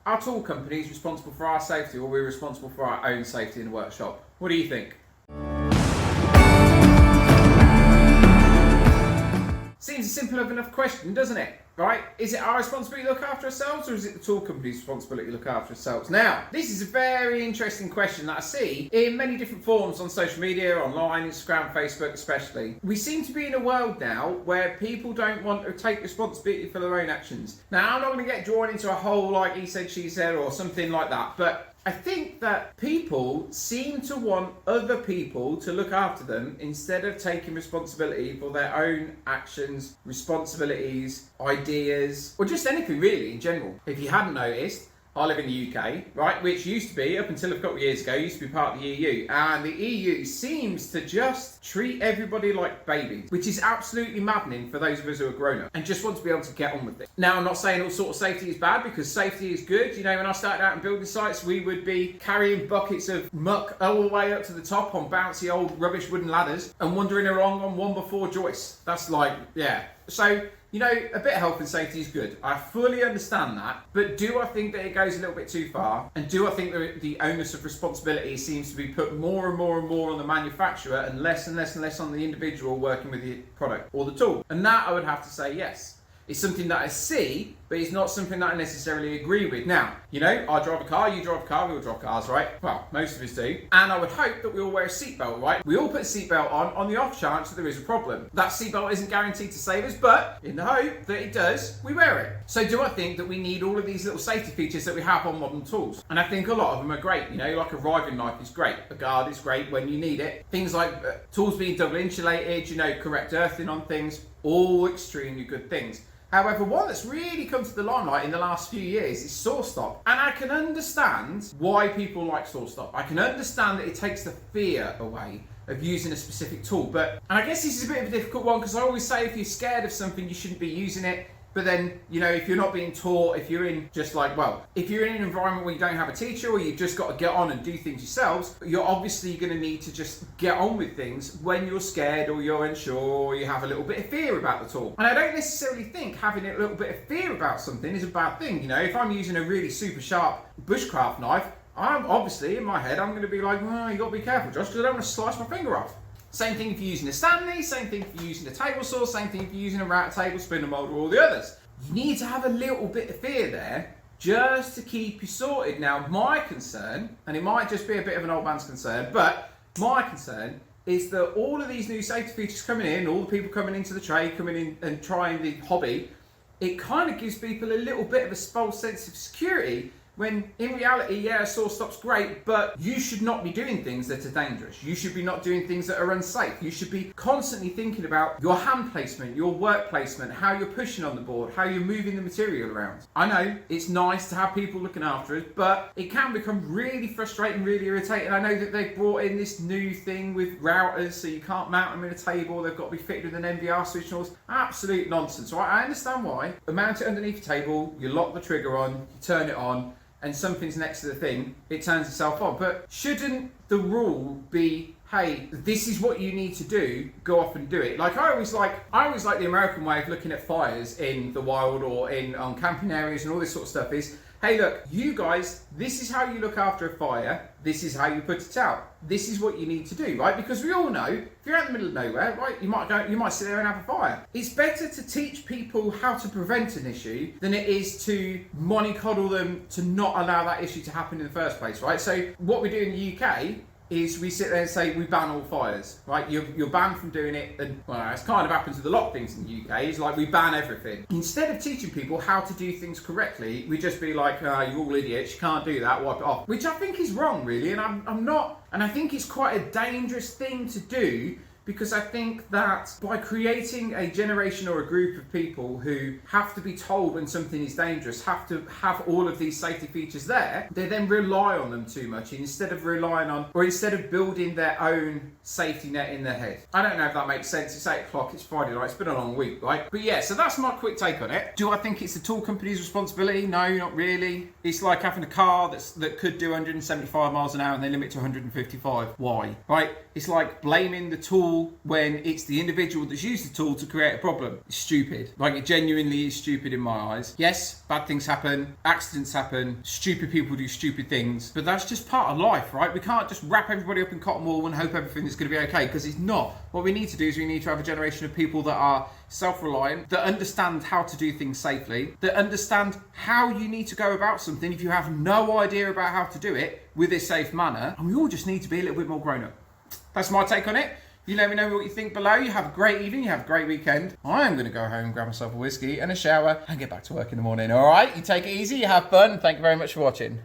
are tool companies responsible for our safety, or are we responsible for our own safety in the workshop? What do you think? Seems a simple enough question, doesn't it? Right? Is it our responsibility to look after ourselves, or is it the tool company's responsibility to look after ourselves? Now, this is a very interesting question that I see in many different forms on social media, online, Instagram, Facebook especially. We seem to be in a world now where people don't want to take responsibility for their own actions. Now, I'm not going to get drawn into a whole like he said, she said, or something like that, but I think that people seem to want other people to look after them instead of taking responsibility for their own actions, responsibilities, ideas, or just anything really in general. If you hadn't noticed, I live in the UK, right, which used to be, up until a couple of years ago, used to be part of the EU. And the EU seems to just treat everybody like babies, which is absolutely maddening for those of us who are grown up and just want to be able to get on with it. Now, I'm not saying all sort of safety is bad, because safety is good. You know, when I started out in building sites, we would be carrying buckets of muck all the way up to the top on bouncy old rubbish wooden ladders and wandering along on 1x4 joists. That's like, yeah. So, you know, a bit of health and safety is good. I fully understand that. But do I think that it goes a little bit too far? And do I think that the onus of responsibility seems to be put more and more and more on the manufacturer and less and less and less on the individual working with the product or the tool? And that I would have to say yes. It's something that I see, but it's not something that I necessarily agree with. Now, you know, I drive a car, you drive a car, we all drive cars, right? Well, most of us do. And I would hope that we all wear a seatbelt, right? We all put a seatbelt on the off chance that there is a problem. That seatbelt isn't guaranteed to save us, but in the hope that it does, we wear it. So do I think that we need all of these little safety features that we have on modern tools? And I think a lot of them are great. You know, like a riving knife is great. A guard is great when you need it. Things like tools being double insulated, you know, correct earthing on things, all extremely good things. However, one that's really come to the limelight in the last few years is saw stop. And I can understand why people like saw stop. I can understand that it takes the fear away of using a specific tool. And I guess this is a bit of a difficult one, because I always say if you're scared of something, you shouldn't be using it. But then, you know, if you're not being taught, if you're in just like, well, if you're in an environment where you don't have a teacher, or you've just got to get on and do things yourselves, you're obviously going to need to just get on with things when you're scared or you're unsure or you have a little bit of fear about the tool. And I don't necessarily think having a little bit of fear about something is a bad thing. You know, if I'm using a really super sharp bushcraft knife, I'm obviously, in my head, I'm going to be like, well, you got to be careful, Josh, because I don't want to slice my finger off. Same thing if you're using a Stanley, same thing if you're using a table saw, same thing if you're using a router table, spindle mold, or all the others. You need to have a little bit of fear there just to keep you sorted. Now, my concern, and it might just be a bit of an old man's concern, but my concern is that all of these new safety features coming in, all the people coming into the trade, coming in and trying the hobby, it kind of gives people a little bit of a false sense of security, when in reality, yeah, a saw stop's great, but you should not be doing things that are dangerous. You should be not doing things that are unsafe. You should be constantly thinking about your hand placement, your work placement, how you're pushing on the board, how you're moving the material around. I know it's nice to have people looking after us, but it can become really frustrating, really irritating. I know that they've brought in this new thing with routers, so you can't mount them in a table. They've got to be fitted with an NVR switch and all this. Absolute nonsense. Right? I understand why. You mount it underneath the table, you lock the trigger on, you turn it on, and something's next to the thing, it turns itself on. But shouldn't the rule be, hey, this is what you need to do, go off and do it? Like I always like the American way of looking at fires in the wild or on camping areas and all this sort of stuff is, hey look, you guys, this is how you look after a fire, this is how you put it out. This is what you need to do, right? Because we all know, if you're out in the middle of nowhere, right, you might sit there and have a fire. It's better to teach people how to prevent an issue than it is to mollycoddle them to not allow that issue to happen in the first place, right? So what we do in the UK is we sit there and say we ban all fires, right? You're banned from doing it, and well, it's kind of happens with a lot of things in the UK. It's like we ban everything. Instead of teaching people how to do things correctly, we just be like, you're all idiots, you can't do that, wipe it off. Which I think is wrong, really, and I'm not, and I think it's quite a dangerous thing to do, because I think that by creating a generation or a group of people who have to be told when something is dangerous, have to have all of these safety features there, they then rely on them too much instead of building their own safety net in their head. I don't know if that makes sense. It's 8 o'clock, it's Friday night, it's been a long week, right? But yeah, so that's my quick take on it. Do I think it's the tool company's responsibility? No, not really. It's like having a car that could do 175 miles an hour and they limit to 155. Why? Right? It's like blaming the tool tool when it's the individual that's used the tool to create a problem. It's stupid. Like, it genuinely is stupid in my eyes. Yes, bad things happen, accidents happen, stupid people do stupid things, but that's just part of life, right? We can't just wrap everybody up in cotton wool and hope everything is going to be okay, because it's not. What we need to do is we need to have a generation of people that are self-reliant, that understand how to do things safely, that understand how you need to go about something if you have no idea about how to do it with a safe manner, and we all just need to be a little bit more grown up. That's my take on it. You let me know what you think below. You have a great evening, you have a great weekend. I am going to go home, grab myself a whiskey and a shower and get back to work in the morning. All right, you take it easy, you have fun. Thank you very much for watching.